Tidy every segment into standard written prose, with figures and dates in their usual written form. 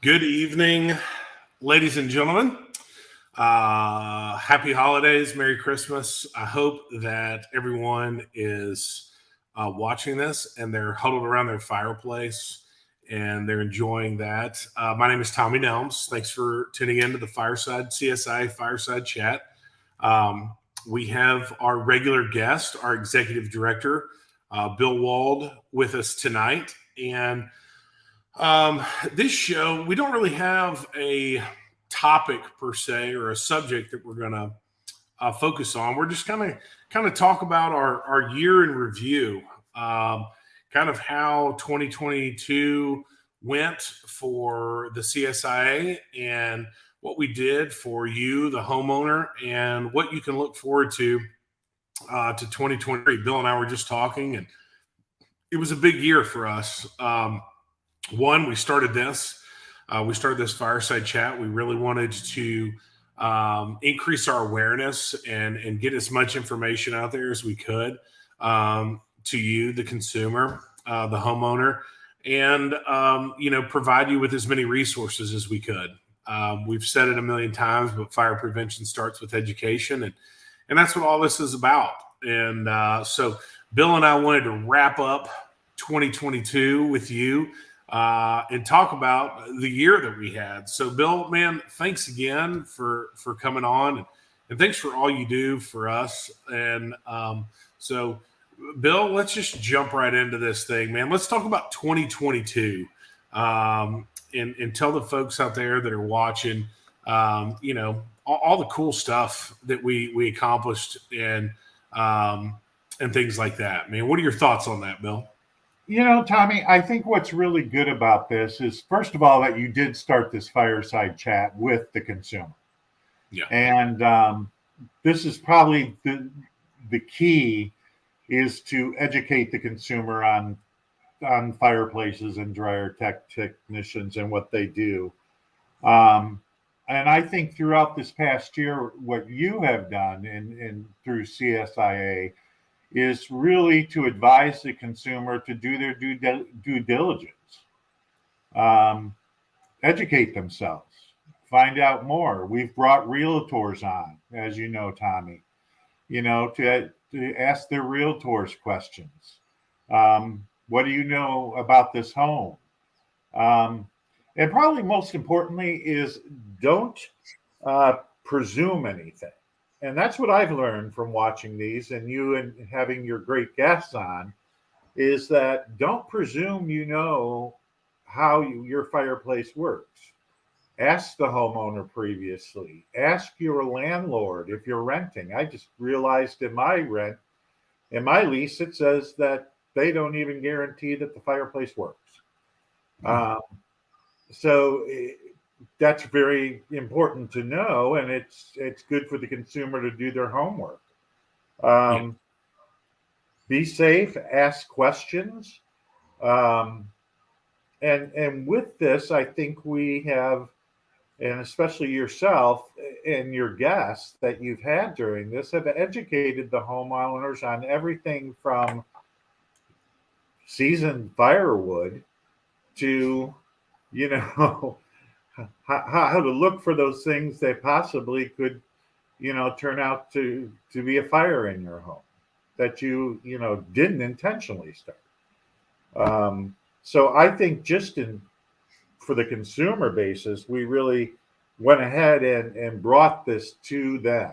Good evening, ladies and gentlemen. Happy holidays, Merry Christmas. I hope that everyone is watching this and they're huddled around their fireplace and they're enjoying that. My name is Tommy Nelms. Thanks for tuning in to the Fireside CSIA Fireside Chat. We have our regular guest, our Executive Director, Bill Wald, with us tonight. And this show, we don't really have a topic per se or a subject that we're going to focus on. We're just kind of talk about our year in review, kind of how 2022 went for the CSIA and what we did for you, the homeowner, and what you can look forward to 2023. Bill and I were just talking, and it was a big year for us. One, we started this fireside chat. We really wanted to increase our awareness and get as much information out there as we could to you, the consumer, the homeowner, and provide you with as many resources as we could. We've said it a million times, but fire prevention starts with education, and that's what all this is about. And so Bill and I wanted to wrap up 2022 with you and talk about the year that we had. So Bill, man, thanks again for coming on, and thanks for all you do for us. And so Bill, let's just jump right into this thing, man. Let's talk about 2022 and tell the folks out there that are watching, all the cool stuff that we accomplished and things like that. Man, what are your thoughts on that, Bill? Tommy, I think what's really good about this is, first of all, that you did start this fireside chat with the consumer. Yeah. And this is probably the key is to educate the consumer on fireplaces and dryer technicians and what they do. And I think throughout this past year, what you have done and through CSIA is really to advise the consumer to do their due diligence, educate themselves, find out more. We've brought realtors on, as you know, Tommy, to ask their realtors questions. What do you know about this home? And probably most importantly is don't presume anything. And that's what I've learned from watching these and you and having your great guests on is that don't presume you know how your fireplace works. Ask the homeowner previously. Ask your landlord if you're renting. I just realized in my lease, it says that they don't even guarantee that the fireplace works. So that's very important to know, and it's good for the consumer to do their homework. Be safe, ask questions, and with this, I think we have, and especially yourself and your guests that you've had during this, have educated the homeowners on everything from seasoned firewood to, how to look for those things that possibly could, turn out to be a fire in your home that you didn't intentionally start. So I think just for the consumer basis, we really went ahead and brought this to them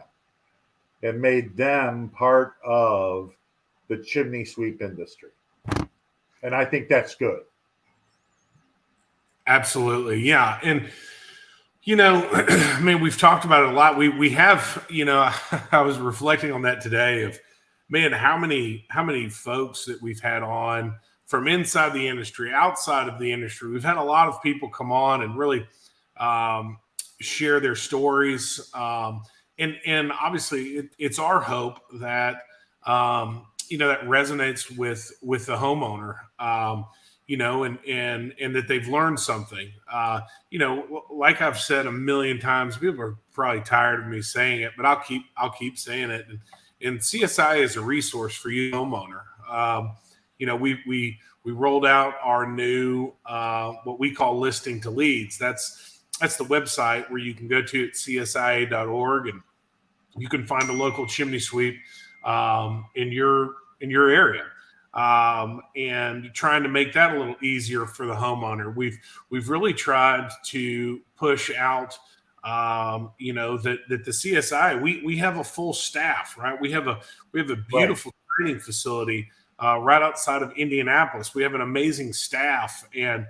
and made them part of the chimney sweep industry. And I think that's good. Absolutely. Yeah. And, I mean, we've talked about it a lot. We have, I was reflecting on that today of, man, how many folks that we've had on from inside the industry, outside of the industry. We've had a lot of people come on and really share their stories. And obviously it's our hope that, that resonates with the homeowner. And that they've learned something. Like I've said a million times, people are probably tired of me saying it, but I'll keep saying it. And CSI is a resource for you, homeowner. we rolled out our new what we call listing to leads. That's the website where you can go to at CSIA.org, and you can find a local chimney sweep in your area, and trying to make that a little easier for the homeowner. We've really tried to push out, that the CSI, we have a full staff, right? We have a beautiful training facility right outside of Indianapolis. We have an amazing staff, and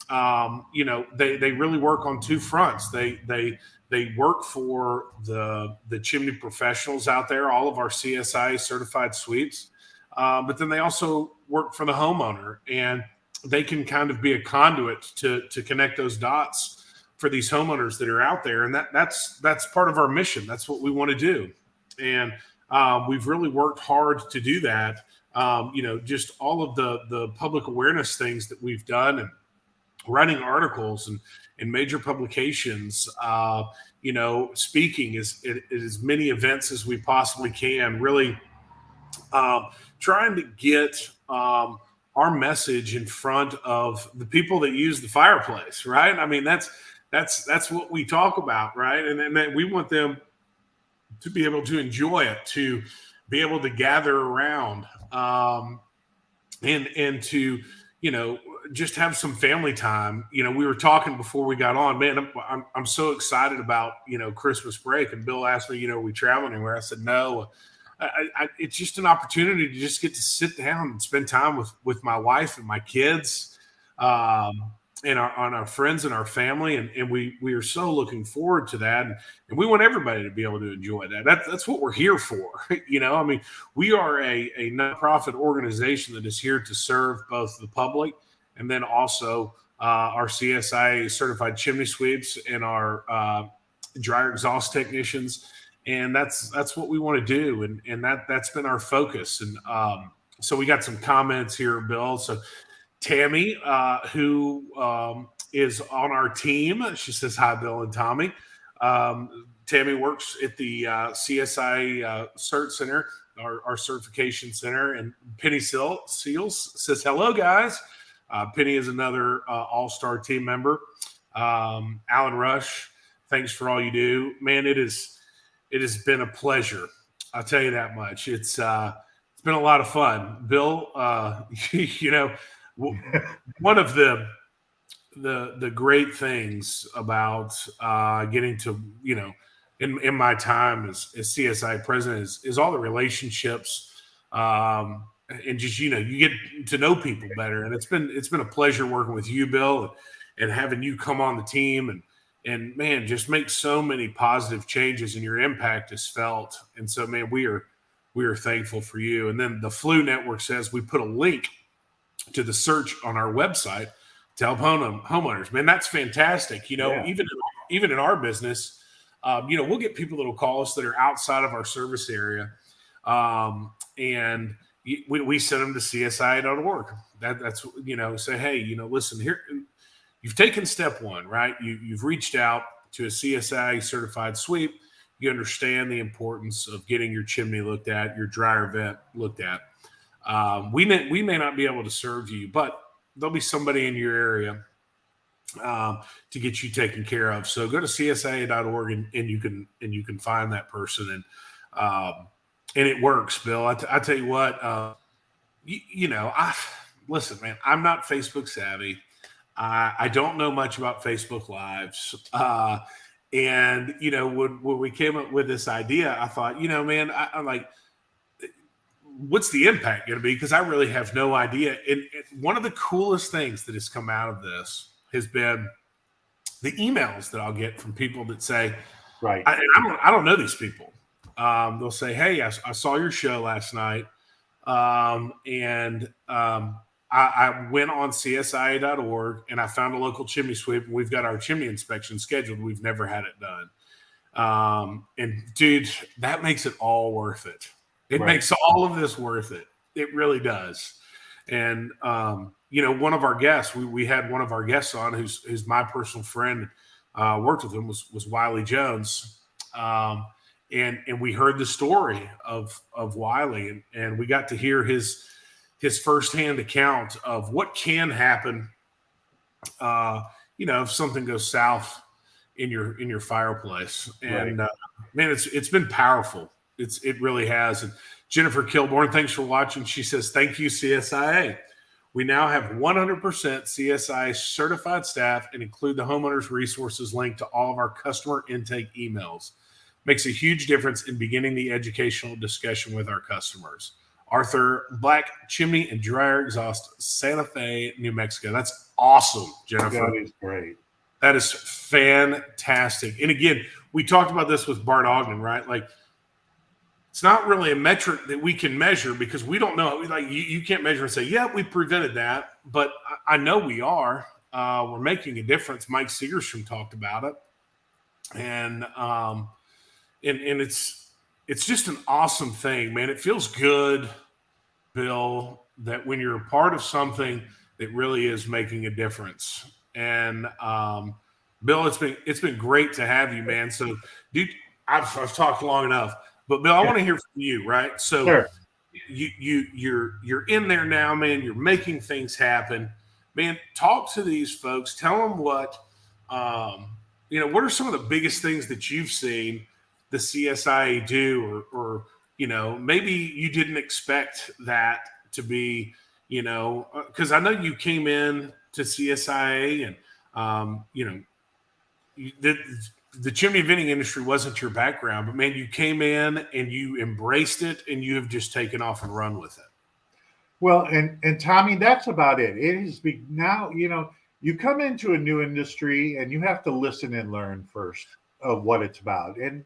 they really work on two fronts. They work for the chimney professionals out there, all of our CSI certified sweeps, but then they also work for the homeowner, and they can kind of be a conduit to connect those dots for these homeowners that are out there. And that's part of our mission. That's what we want to do. And we've really worked hard to do that. Just all of the public awareness things that we've done, and writing articles and major publications, speaking as many events as we possibly can, really trying to get our message in front of the people that use the fireplace, right? I mean, that's what we talk about, right? And we want them to be able to enjoy it, to be able to gather around, and to, just have some family time. We were talking before we got on, man, I'm so excited about, Christmas break. And Bill asked me, are we traveling anywhere? I said, no. It's just an opportunity to just get to sit down and spend time with my wife and my kids, and our friends and our family. And we are so looking forward to that. And we want everybody to be able to enjoy that. That's what we're here for. I mean, we are a nonprofit organization that is here to serve both the public, and then also our CSIA certified chimney sweeps and our dryer exhaust technicians. And that's what we want to do. And that's been our focus. And so we got some comments here, Bill. So Tammy, who is on our team, she says, hi, Bill and Tommy. Tammy works at the CSI Cert Center, our certification center. And Penny Seals says, hello, guys. Penny is another all-star team member. Alan Rush, thanks for all you do. Man, it has been a pleasure. I'll tell you that much. It's been a lot of fun. Bill, one of the great things about getting to, in my time as CSI president is all the relationships, and just, you get to know people better. And it's been a pleasure working with you, Bill, and having you come on the team and man, just make so many positive changes, and your impact is felt. And so, man, we are thankful for you. And then the Flu Network says we put a link to the search on our website to help homeowners. Man, that's fantastic. Yeah. Even in our business, we'll get people that will call us that are outside of our service area, and we send them to CSIA.org. That's say, hey, listen here. You've taken step one, right? You've reached out to a CSI certified sweep. You understand the importance of getting your chimney looked at, your dryer vent looked at. We may not be able to serve you, but there'll be somebody in your area to get you taken care of. So go to CSIA.org and you can find that person, and it works, Bill. I tell you what, listen, man, I'm not Facebook savvy. I don't know much about Facebook Lives. And, when we came up with this idea, I thought, man, I'm like, what's the impact going to be? Because I really have no idea. And one of the coolest things that has come out of this has been the emails that I'll get from people that say, right. I don't know these people. They'll say, hey, I saw your show last night. I went on CSIA.org and I found a local chimney sweep, and we've got our chimney inspection scheduled. We've never had it done. And dude, that makes it all worth it. It makes all of this worth it. It really does. And, one of our guests, we had one of our guests on who's my personal friend, worked with him, was Wiley Jones. And we heard the story of Wiley, and we got to hear his his firsthand account of what can happen, if something goes south in your fireplace. And Right. man, it's been powerful. It really has. And Jennifer Kilborn, thanks for watching. She says, "Thank you, CSIA. We now have 100% CSIA certified staff and include the homeowners resources link to all of our customer intake emails. Makes a huge difference in beginning the educational discussion with our customers." Arthur, Black Chimney and Dryer Exhaust, Santa Fe, New Mexico. That's awesome, Jennifer. That is great. That is fantastic. And again, we talked about this with Bart Ogden, right? Like, it's not really a metric that we can measure because we don't know. Like, you can't measure and say, yeah, we prevented that. But I know we are. We're making a difference. Mike Segerstrom talked about it. And it's just an awesome thing, man. It feels good, Bill, that when you're a part of something that really is making a difference. And Bill, it's been great to have you, man. So, dude, I've talked long enough. But Bill, I want to hear from you, right? So Sure. you're in there now, man. You're making things happen, man. Talk to these folks. Tell them what what are some of the biggest things that you've seen the CSIA do, or maybe you didn't expect that to be, because I know you came in to CSIA and the chimney venting industry wasn't your background, but man, you came in and you embraced it and you have just taken off and run with it. Well, and Tommy, that's about it. It is now, you come into a new industry and you have to listen and learn first of what it's about. And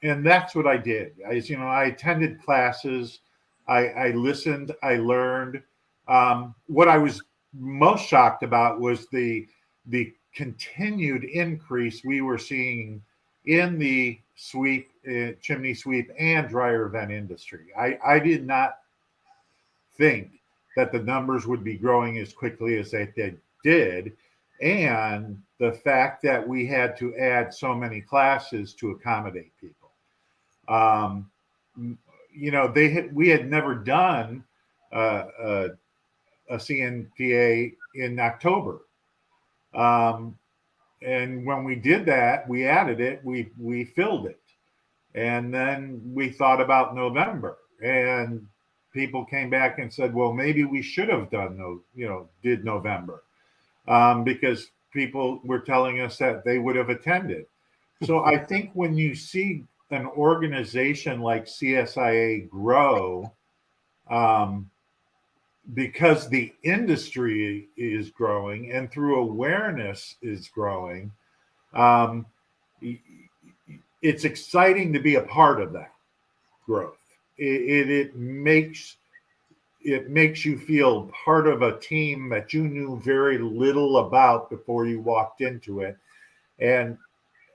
that's what I did. I attended classes, I listened, I learned. What I was most shocked about was the continued increase we were seeing in the chimney sweep and dryer vent industry. I did not think that the numbers would be growing as quickly as they did. And the fact that we had to add so many classes to accommodate people. We had never done a CNPA in October. And when we did that, we added it, we filled it. And then we thought about November, and people came back and said, well, maybe we should have did November, because people were telling us that they would have attended. So I think when you see an organization like CSIA grow, because the industry is growing and through awareness is growing, it's exciting to be a part of that growth. It makes you feel part of a team that you knew very little about before you walked into it. And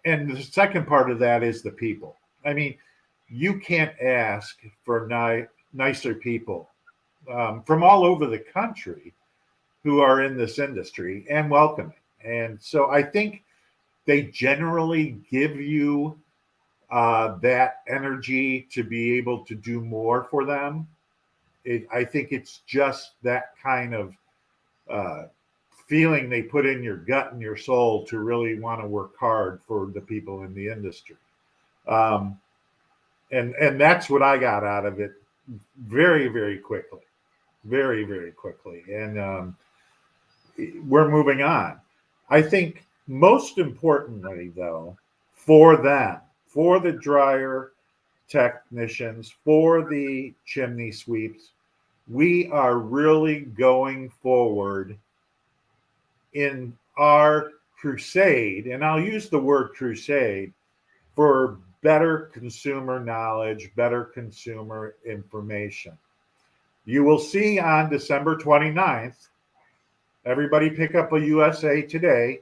the second part of that is the people. I mean, you can't ask for nicer people from all over the country who are in this industry and welcoming. And so I think they generally give you that energy to be able to do more for them. I think it's just that kind of feeling they put in your gut and your soul to really want to work hard for the people in the industry. And that's what I got out of it very, very quickly. Very, very quickly. And we're moving on. I think most importantly, though, for them, for the dryer technicians, for the chimney sweeps, we are really going forward in our crusade, and I'll use the word crusade, for better consumer knowledge, better consumer information. You will see on December 29th, everybody pick up a USA Today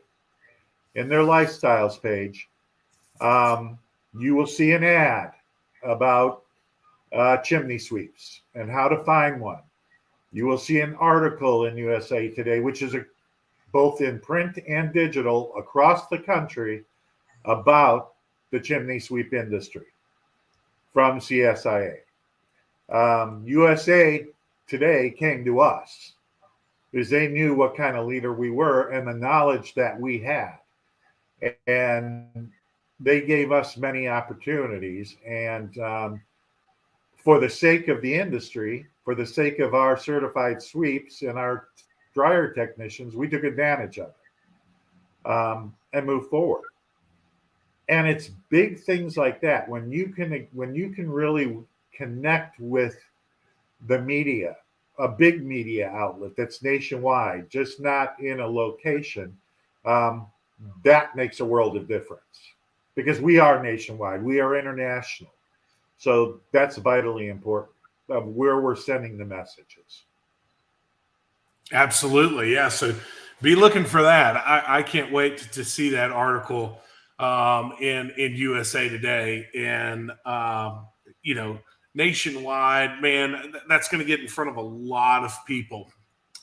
in their lifestyles page. You will see an ad about chimney sweeps and how to find one. You will see an article in USA Today, which is both in print and digital across the country, about the chimney sweep industry from CSIA. USA today came to us because they knew what kind of leader we were and the knowledge that we had. And they gave us many opportunities. And for the sake of the industry, for the sake of our certified sweeps and our dryer technicians, we took advantage of it and moved forward. And it's big things like that when you can really connect with the media, a big media outlet that's nationwide, just not in a location. That makes a world of difference because we are nationwide, we are international. So that's vitally important of where we're sending the messages. Absolutely. Yeah. So be looking for that. I can't wait to see that article in USA Today. And, nationwide, man, that's going to get in front of a lot of people.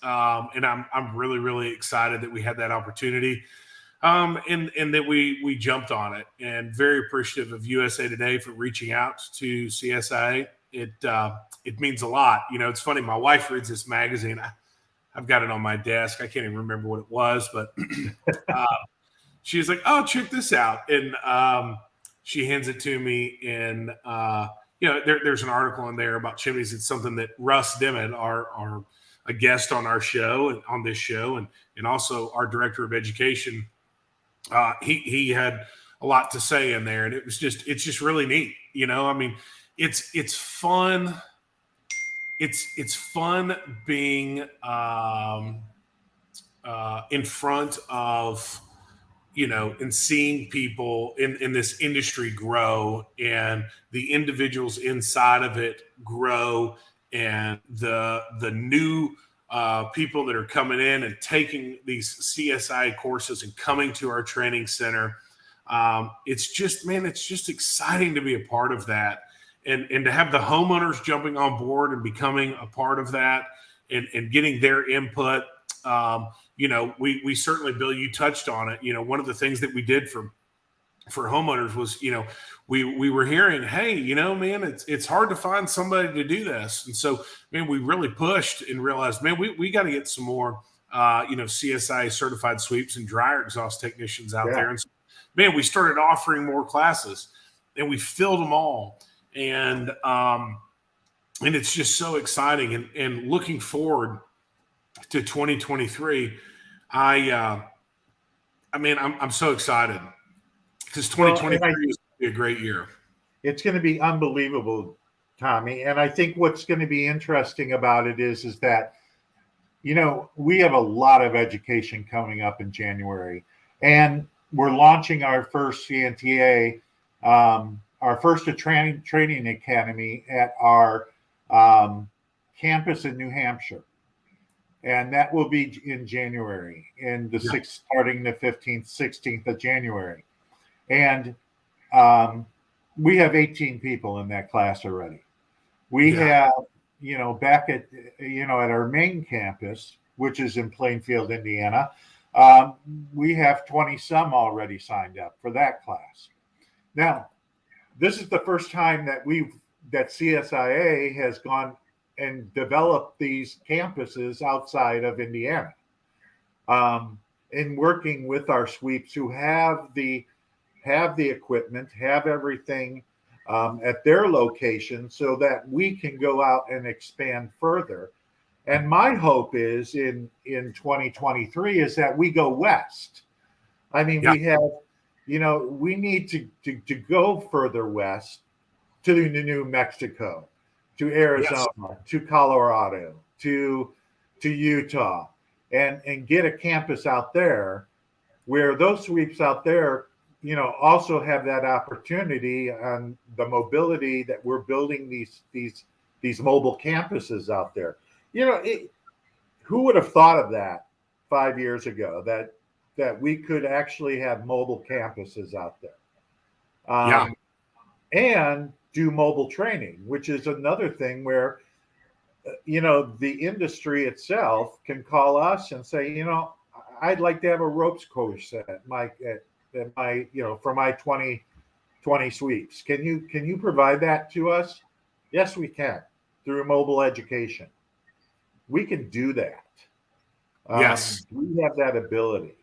And I'm really, really excited that we had that opportunity. And that we jumped on it, and very appreciative of USA Today for reaching out to CSIA. It means a lot. It's funny. My wife reads this magazine. I've got it on my desk. I can't even remember what it was, but she's like, "Oh, check this out," and she hands it to me. And there's an article in there about chimneys. It's something that Russ Dimmitt, our a guest on our show and on this show, and also our director of education. He had a lot to say in there, and it's just really neat. It's fun. It's fun being in front of, and seeing people in this industry grow, and the individuals inside of it grow, and the new people that are coming in and taking these CSI courses and coming to our training center. It's just exciting to be a part of that, and to have the homeowners jumping on board and becoming a part of that, and getting their input. We certainly, Bill, you touched on it. One of the things that we did for homeowners was, we were hearing, hey, man, it's hard to find somebody to do this. And so, man, we really pushed and realized, man, we got to get some more, CSI certified sweeps and dryer exhaust technicians out there. And so, man, we started offering more classes, and we filled them all. And it's just so exciting, and looking forward to 2023. I'm so excited because 2023 is going to be a great year. It's going to be unbelievable, Tommy. And I think what's going to be interesting about it is that, we have a lot of education coming up in January, and we're launching our first CNTA, our first training academy at our campus in New Hampshire. And that will be in January, in the 6th, starting the 15th, 16th of January. And we have 18 people in that class already. We have, back at our main campus, which is in Plainfield, Indiana, we have 20 some already signed up for that class. Now, this is the first time that CSIA has gone and developed these campuses outside of Indiana, in working with our sweeps who have the equipment, have everything at their location, so that we can go out and expand further. And my hope is in 2023 is that we go west. I mean, we have, we need to go further west to New Mexico, to Arizona, to Colorado, to Utah, and get a campus out there where those sweeps out there, also have that opportunity on the mobility that we're building these mobile campuses out there. Who would have thought of that 5 years ago, that we could actually have mobile campuses out there, and do mobile training, which is another thing where, the industry itself can call us and say, I'd like to have a ropes course at my for my 2020 sweeps. Can you provide that to us? Yes, we can, through mobile education. we can do that. Yes. We have that ability.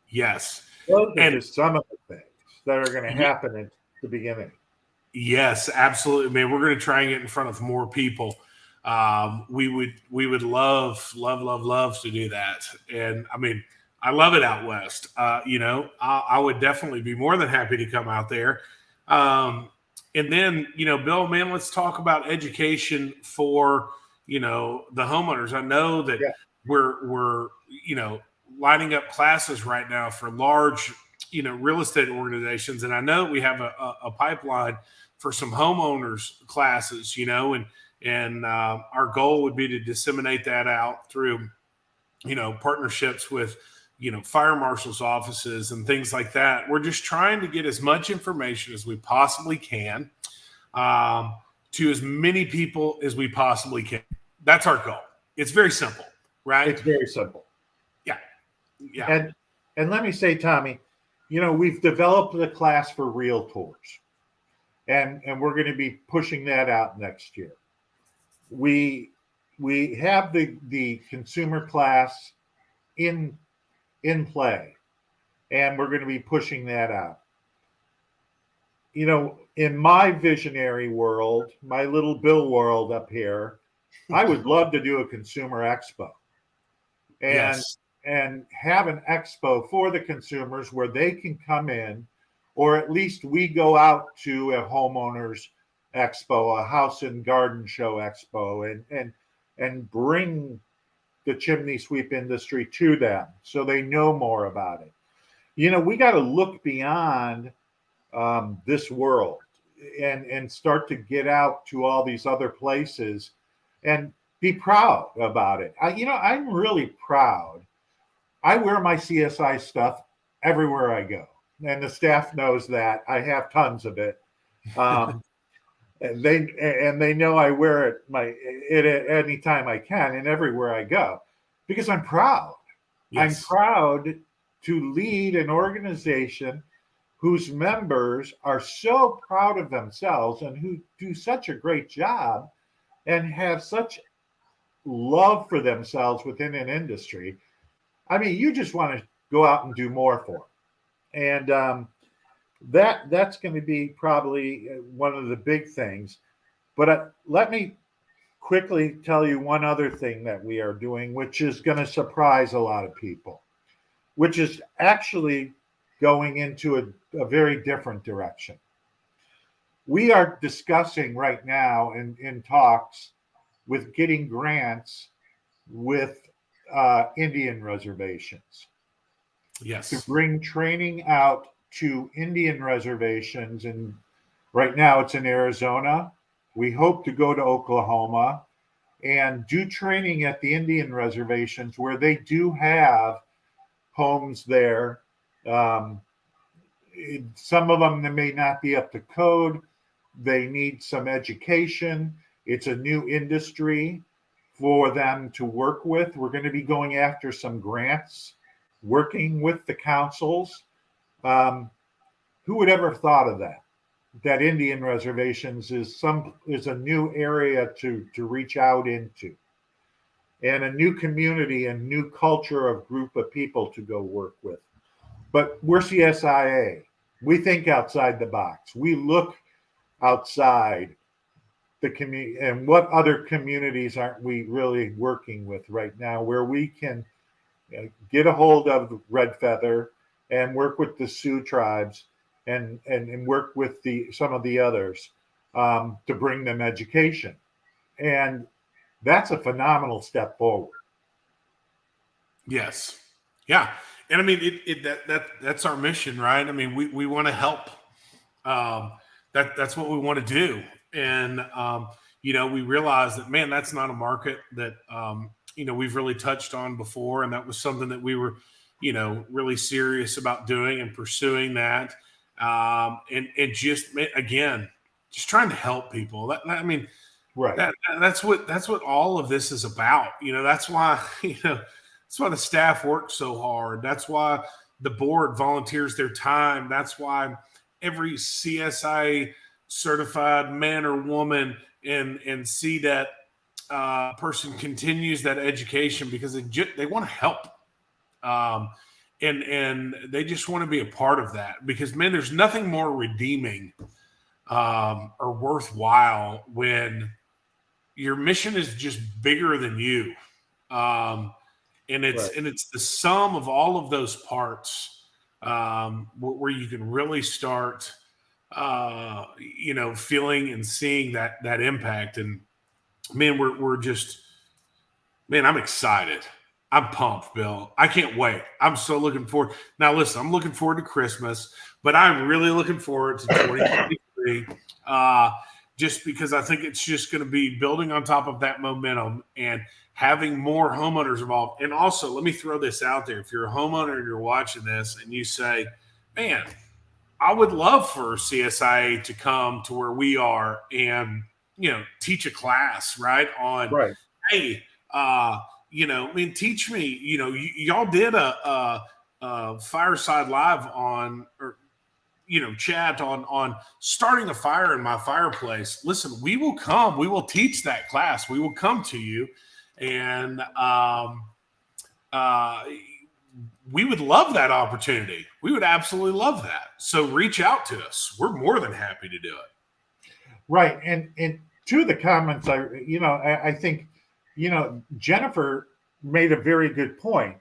Yes. Those are And just some of the things that are going to happen at the beginning. yes, absolutely, man. We're going to try and get in front of more people. We would love to do that. And I mean, I love it out west. I would definitely be more than happy to come out there. And then, Bill, man, let's talk about education for, the homeowners. I know that we're lining up classes right now for large, real estate organizations. And I know we have a pipeline for some homeowners classes, and our goal would be to disseminate that out through, partnerships with, fire marshals' offices and things like that. We're just trying to get as much information as we possibly can to as many people as we possibly can. That's our goal. It's very simple, right? It's very simple. Yeah. Yeah. And let me say, Tommy, we've developed a class for realtors. And we're going to be pushing that out next year. We have the consumer class in play, and we're going to be pushing that out. In my visionary world, my little Bill world up here, I would love to do a consumer expo and have an expo for the consumers where they can come in, or at least we go out to a homeowners expo, a house and garden show expo, and bring the chimney sweep industry to them so they know more about it. We got to look beyond this world and start to get out to all these other places and be proud about it. I'm really proud. I wear my CSI stuff everywhere I go, and the staff knows that. I have tons of it. And they know I wear it at any time I can and everywhere I go, because I'm proud. Yes. I'm proud to lead an organization whose members are so proud of themselves and who do such a great job and have such love for themselves within an industry. I mean, you just want to go out and do more for them. And that's going to be probably one of the big things. But let me quickly tell you one other thing that we are doing, which is going to surprise a lot of people, which is actually going into a very different direction. We are discussing right now in talks with getting grants with Indian reservations. Yes. To bring training out to Indian reservations, and right now it's in Arizona. We hope to go to Oklahoma and do training at the Indian reservations where they do have homes there. Some of them that may not be up to code. They need some education. It's a new industry for them to work with. We're going to be going after some grants, working with the councils. Who would ever thought of that? That Indian reservations is a new area to reach out into, and a new community and new culture of group of people to go work with. But we're CSIA. We think outside the box. We look outside the community, and what other communities aren't we really working with right now where we can get a hold of Red Feather and work with the Sioux tribes and work with some of the others to bring them education. And that's a phenomenal step forward. Yes. Yeah. And I mean, that's our mission, right? I mean, we want to help. That's what we want to do. And, we realize that, man, that's not a market that, we've really touched on before. And that was something that we were, really serious about doing and pursuing that. And just, again, just trying to help people. Right. That's what all of this is about. That's why, that's why the staff works so hard. That's why the board volunteers their time. That's why every CSIA certified man or woman and CDET person continues that education because they want to help. And they just want to be a part of that because, man, there's nothing more redeeming or worthwhile when your mission is just bigger than you. And it's the sum of all of those parts where you can really start, feeling and seeing that impact. And man, we're just, man, I'm excited. I'm pumped, Bill. I can't wait. I'm so looking forward. Now, listen, I'm looking forward to Christmas, but I'm really looking forward to 2023 just because I think it's just going to be building on top of that momentum and having more homeowners involved. And also, let me throw this out there. If you're a homeowner and you're watching this and you say, man, I would love for CSIA to come to where we are and, teach a class, right? Hey, teach me, y'all did a Fireside Live on, or, chat on starting a fire in my fireplace. Listen, we will come. We will teach that class. We will come to you. And we would love that opportunity. We would absolutely love that. So reach out to us. We're more than happy to do it. Right. And to the comments, I think, Jennifer made a very good point.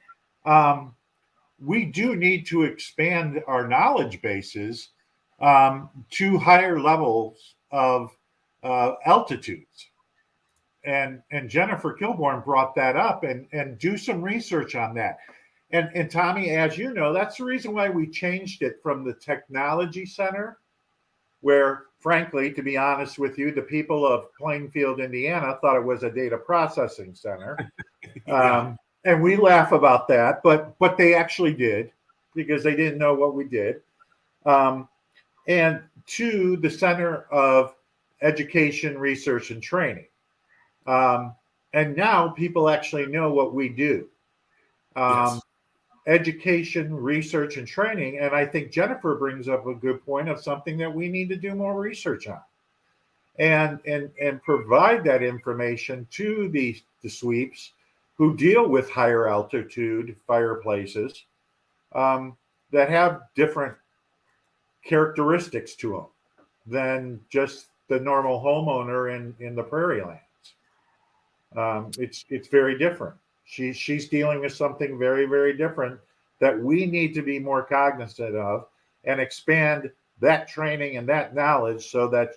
We do need to expand our knowledge bases to higher levels of altitudes. And Jennifer Kilborn brought that up and do some research on that. And Tommy, as you know, that's the reason why we changed it from the technology center, where, frankly, to be honest with you, the people of Plainfield, Indiana thought it was a data processing center. Yeah. And we laugh about that, but they actually did because they didn't know what we did. And to the Center of Education, Research, and Training. And now people actually know what we do. Yes. Education, research, and training. And I think Jennifer brings up a good point of something that we need to do more research on and provide that information to the sweeps who deal with higher altitude fireplaces that have different characteristics to them than just the normal homeowner in the prairie lands. It's very different. She's dealing with something very, very different that we need to be more cognizant of and expand that training and that knowledge so that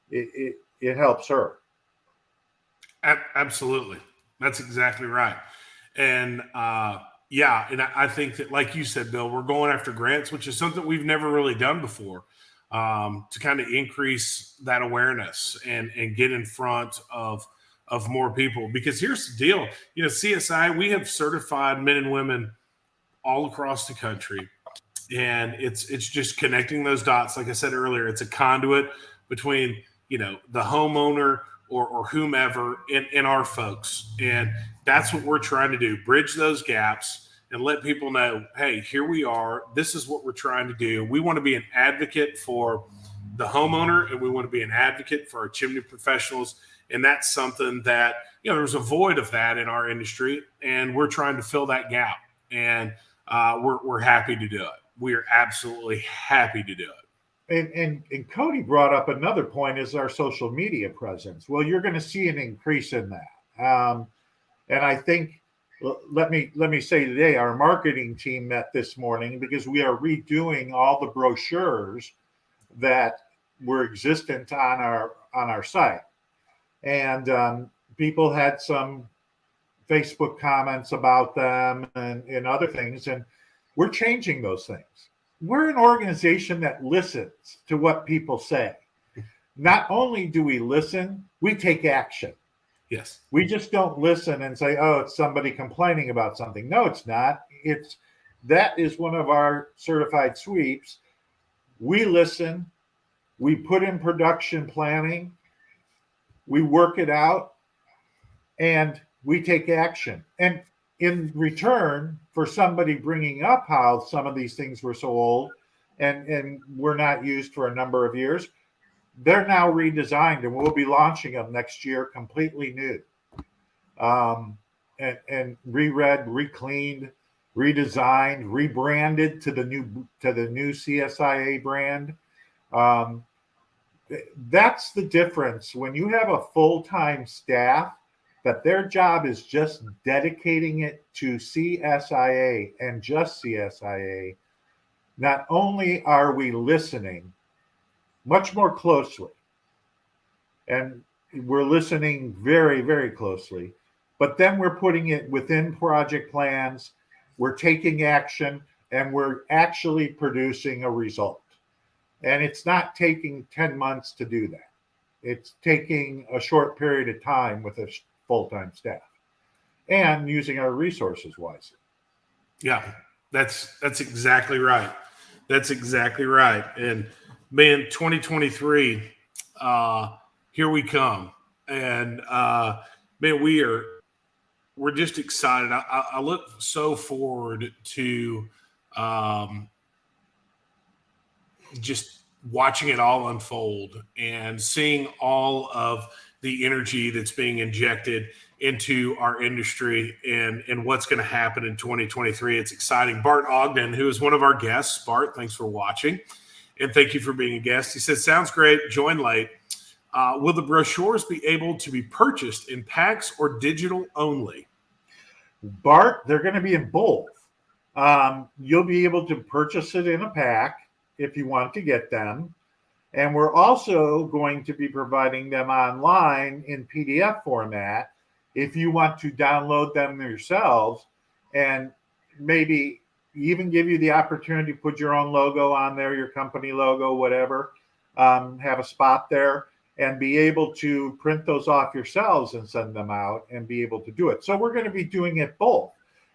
it helps her. Absolutely. That's exactly right. And and I think that, like you said, Bill, we're going after grants, which is something we've never really done before, to kind of increase that awareness and get in front of more people. Because here's the deal, CSI, we have certified men and women all across the country, and it's just connecting those dots. Like I said earlier, it's a conduit between the homeowner or whomever and our folks, and that's what we're trying to do: bridge those gaps and let people know, hey, here we are. This is what we're trying to do. We want to be an advocate for the homeowner, and we want to be an advocate for our chimney professionals. And that's something that, there's a void of that in our industry, and we're trying to fill that gap. And we're happy to do it. We are absolutely happy to do it. And Cody brought up another point, is our social media presence. Well, you're going to see an increase in that. And I think, let me say today, our marketing team met this morning because we are redoing all the brochures that were existent on our site. And people had some Facebook comments about them and other things, and we're changing those things. We're an organization that listens to what people say. Not only do we listen, we take action. Yes. We just don't listen and say, oh, it's somebody complaining about something. No, it's not. That is one of our certified sweeps. We listen, we put in production planning, we work it out, and we take action. And in return for somebody bringing up how some of these things were so old and were not used for a number of years, they're now redesigned, and we'll be launching them next year completely new. and reread, recleaned, redesigned, rebranded to the new CSIA brand. That's the difference when you have a full-time staff that their job is just dedicating it to CSIA and just CSIA. Not only are we listening much more closely, and we're listening very, very closely, but then we're putting it within project plans, we're taking action, and we're actually producing a result. And it's not taking 10 months to do that. It's taking a short period of time with a full-time staff and using our resources wisely. Yeah, that's exactly right. That's exactly right. And man, 2023, here we come. And man, we're just excited. I look so forward to just watching it all unfold and seeing all of the energy that's being injected into our industry and what's going to happen in 2023. It's exciting. Bart Ogden, who is one of our guests. Bart, thanks for watching. And thank you for being a guest. He says, sounds great. Join late. Will the brochures be able to be purchased in packs or digital only? Bart, they're going to be in both. You'll be able to purchase it in a pack if you want to get them. And we're also going to be providing them online in PDF format if you want to download them yourselves, and maybe even give you the opportunity to put your own logo on there, your company logo, whatever, have a spot there, and be able to print those off yourselves and send them out and be able to do it. So we're going to be doing it both.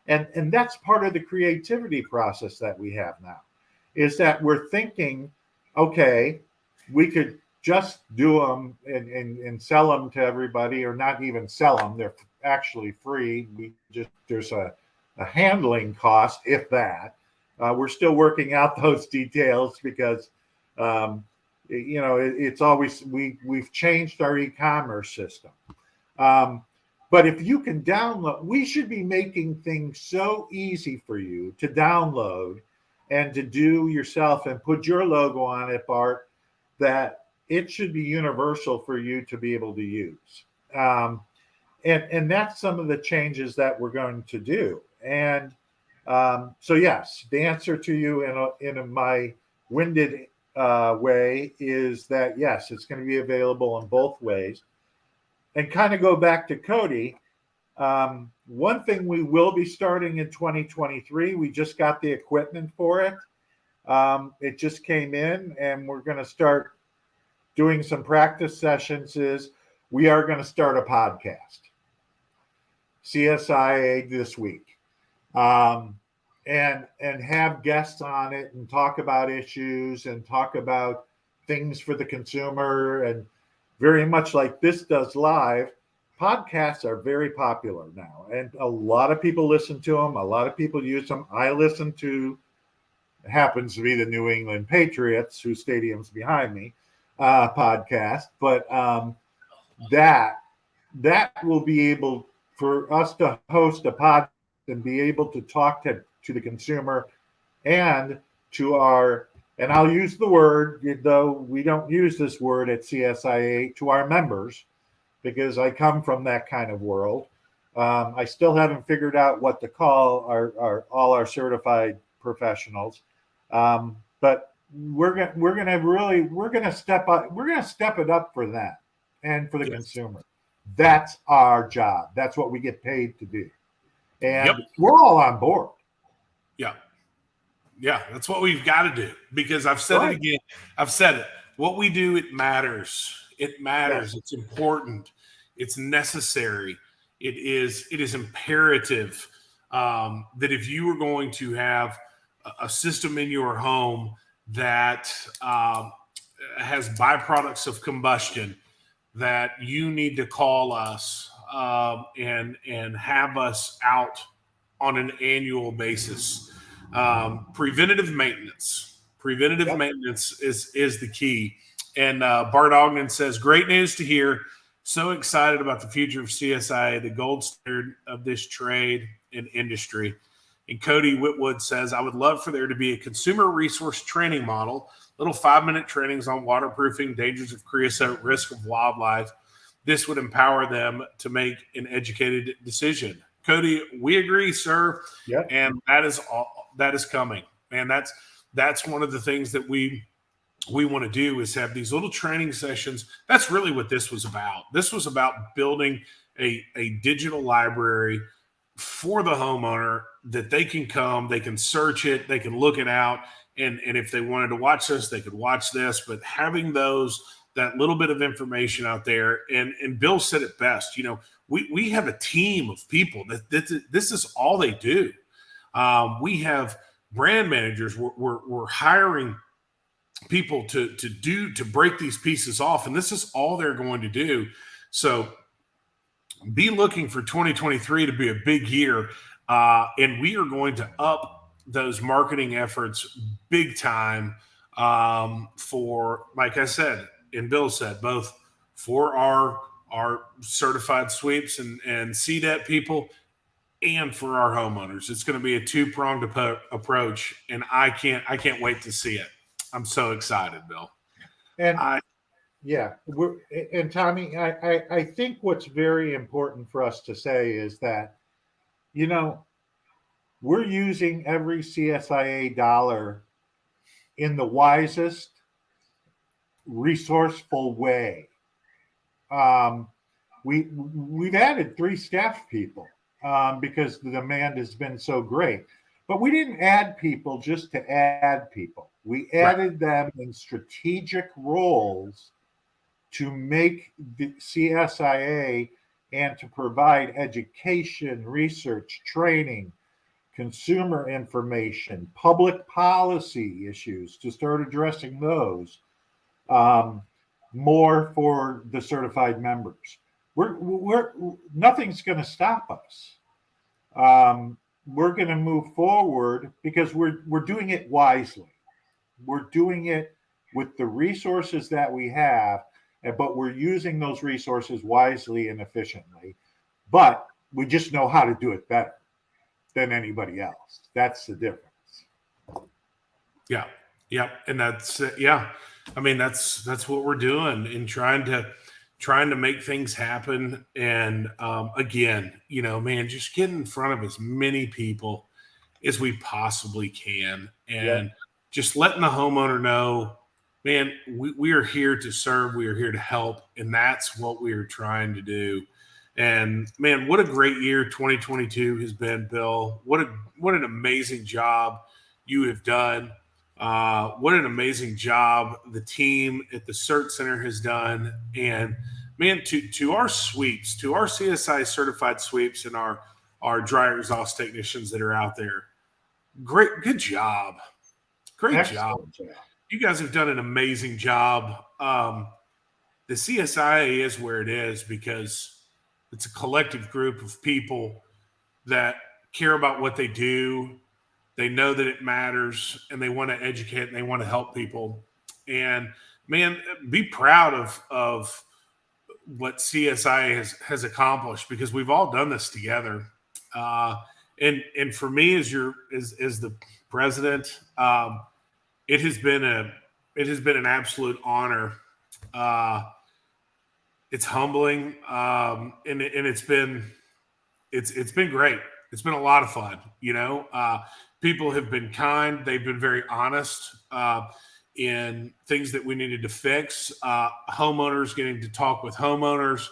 And that's part of the creativity process that we have now, is that we're thinking, okay, we could just do them and sell them to everybody, or not even sell them. They're actually free. There's a handling cost, if that. We're still working out those details because, it's always, we've changed our e-commerce system. But if you can download, we should be making things so easy for you to download and to do yourself and put your logo on it, Bart, that it should be universal for you to be able to use. And that's some of the changes that we're going to do. And so, yes, the answer to you in my winded way is that, yes, it's going to be available in both ways. And kind of go back to Cody, one thing we will be starting in 2023, we just got the equipment for it. It just came in, and we're going to start doing some practice sessions. We are going to start a podcast, CSIA This Week, and have guests on it and talk about issues and talk about things for the consumer. And very much like this does live, podcasts are very popular now, and a lot of people listen to them. A lot of people use them. I listen to, it happens to be the New England Patriots, whose stadium's behind me, podcast. But that will be able for us to host a podcast and be able to talk to the consumer and to our, and I'll use the word, though we don't use this word at CSIA, to our members, because I come from that kind of world. I still haven't figured out what to call all our certified professionals, but we're gonna step it up for them and for the consumer. That's our job. That's what we get paid to do, and we're all on board. Yeah, that's what we've got to do, because I've said it again. I've said it. What we do, it matters. It matters. Yes. It's important. It's necessary. It is imperative that if you are going to have a system in your home that has byproducts of combustion, that you need to call us and have us out on an annual basis. Preventative maintenance is the key. And Bart Ogden says, great news to hear. So excited about the future of CSIA, the gold standard of this trade and industry. And Cody Whitwood says, I would love for there to be a consumer resource training model, little 5-minute trainings on waterproofing, dangers of creosote, risk of wildlife. This would empower them to make an educated decision. Cody, we agree, sir. Yep. And that is coming. And that's one of the things that we want to do is have these little training sessions. That's really what this was about. This was about building a digital library for the homeowner that they can come, they can search it, they can look it out. And if they wanted to watch this, they could watch this. But having that little bit of information out there, and Bill said it best, we have a team of people that this is all they do. We have brand managers. We're hiring people to break these pieces off, and this is all they're going to do. So be looking for 2023 to be a big year, and we are going to up those marketing efforts big time for, like I said and Bill said, both for our certified sweeps and CDET people and for our homeowners. It's going to be a two-pronged approach, and I can't wait to see it. I'm so excited, Bill. And Tommy, I think what's very important for us to say is that, we're using every CSIA dollar in the wisest, resourceful way. We've added 3 staff people because the demand has been so great. But we didn't add people just to add people. We added them in strategic roles to make the CSIA and to provide education, research, training, consumer information, public policy issues to start addressing those more for the certified members. We're nothing's going to stop us. We're going to move forward because we're doing it wisely. We're doing it with the resources that we have, but we're using those resources wisely and efficiently. But we just know how to do it better than anybody else. That's the difference. Yeah. And that's I mean, that's what we're doing in trying to make things happen. And again, just get in front of as many people as we possibly can, and just letting the homeowner know, man, we are here to serve, we are here to help, and that's what we are trying to do. And man, what a great year 2022 has been, Bill. What an amazing job you have done. What an amazing job the team at the CERT Center has done. And man, to our sweeps, to our CSI certified sweeps and our dryer exhaust technicians that are out there, good job. Great job. You guys have done an amazing job. The CSIA is where it is because it's a collective group of people that care about what they do. They know that it matters, and they want to educate, and they want to help people. And man, be proud of what CSI has accomplished, because we've all done this together. And for me, as the president, it has been an absolute honor. It's humbling, and it's been great. It's been a lot of fun. People have been kind. They've been very honest in things that we needed to fix. Homeowners getting to talk with homeowners,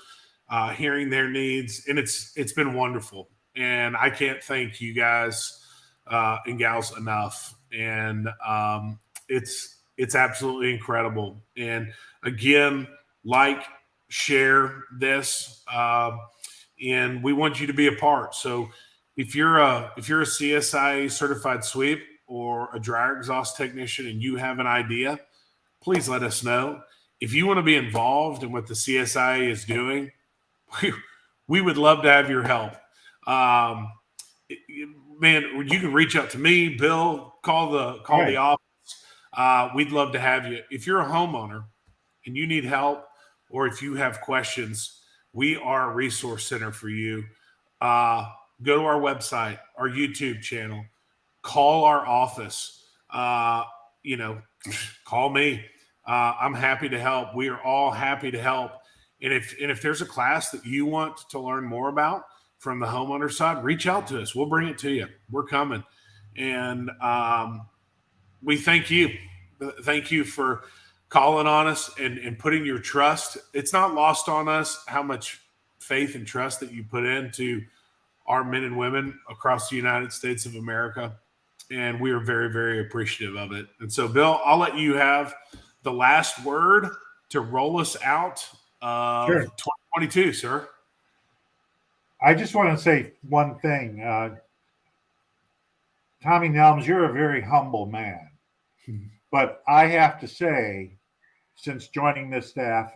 hearing their needs, and it's been wonderful. And I can't thank you guys and gals enough. And it's absolutely incredible. And again, share this, and we want you to be a part. So if you're a CSIA certified sweep or a dryer exhaust technician and you have an idea, please let us know. If you want to be involved in what the CSIA is doing, we would love to have your help. Man, you can reach out to me, Bill, call the office. We'd love to have you. If you're a homeowner and you need help, or if you have questions, we are a resource center for you. Go to our website, our YouTube channel, call our office. Call me. I'm happy to help. We are all happy to help. And if there's a class that you want to learn more about from the homeowner side, reach out to us. We'll bring it to you. We're coming. And we thank you. Thank you for calling on us and putting your trust. It's not lost on us how much faith and trust that you put into our men and women across the United States of America. And we are very, very appreciative of it. And so, Bill, I'll let you have the last word to roll us out of 2022, sir. I just want to say one thing. Tommy Nelms, you're a very humble man. But I have to say, since joining this staff,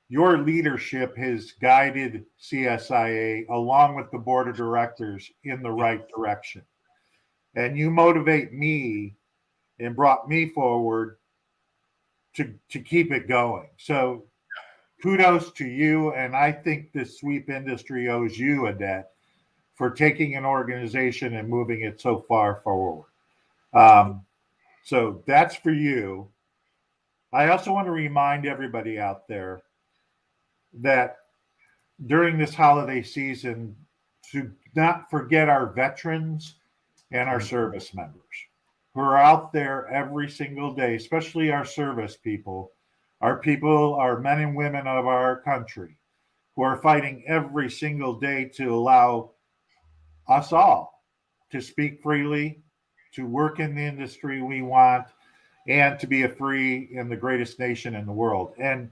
your leadership has guided CSIA along with the board of directors in the right direction. And you motivate me and brought me forward to keep it going. So kudos to you. And I think the sweep industry owes you a debt for taking an organization and moving it so far forward. So that's for you. I also want to remind everybody out there that during this holiday season, to not forget our veterans and our service members who are out there every single day, especially our service people, our men and women of our country who are fighting every single day to allow us all to speak freely, to work in the industry we want, and to be a free and the greatest nation in the world. And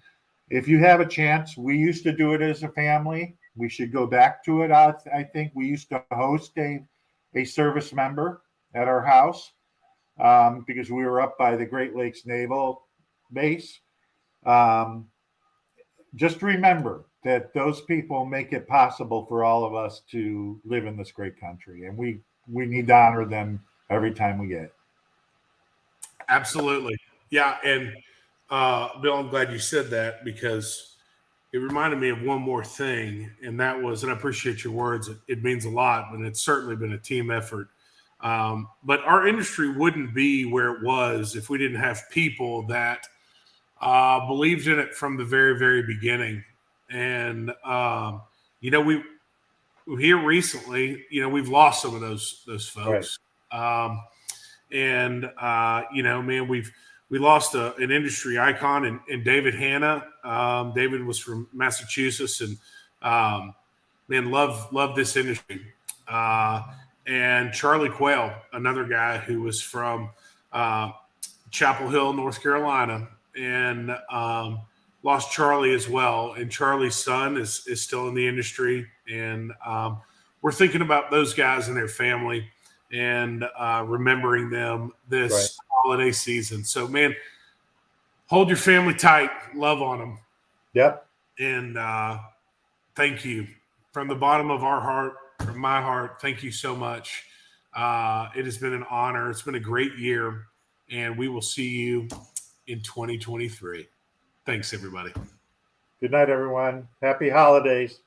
if you have a chance, we used to do it as a family. We should go back to it. I think we used to host a service member at our house because we were up by the Great Lakes Naval Base. Just remember that those people make it possible for all of us to live in this great country. And we need to honor them every time we get it. Absolutely. Yeah. And Bill, I'm glad you said that because it reminded me of one more thing. And that was, and I appreciate your words. It means a lot, but it's certainly been a team effort. But our industry wouldn't be where it was if we didn't have people that believed in it from the very, very beginning. And, we here recently, we've lost some of those folks. Right. We lost an industry icon in David Hanna. David was from Massachusetts and loved this industry. And Charlie Quayle, another guy who was from Chapel Hill, North Carolina, and lost Charlie as well. And Charlie's son is still in the industry. And we're thinking about those guys and their family and remembering them this holiday season. So, man, hold your family tight. Love on them. Yep. And thank you. From the bottom of our heart, from my heart, thank you so much. It has been an honor. It's been a great year. And we will see you in 2023. Thanks, everybody. Good night, everyone. Happy holidays.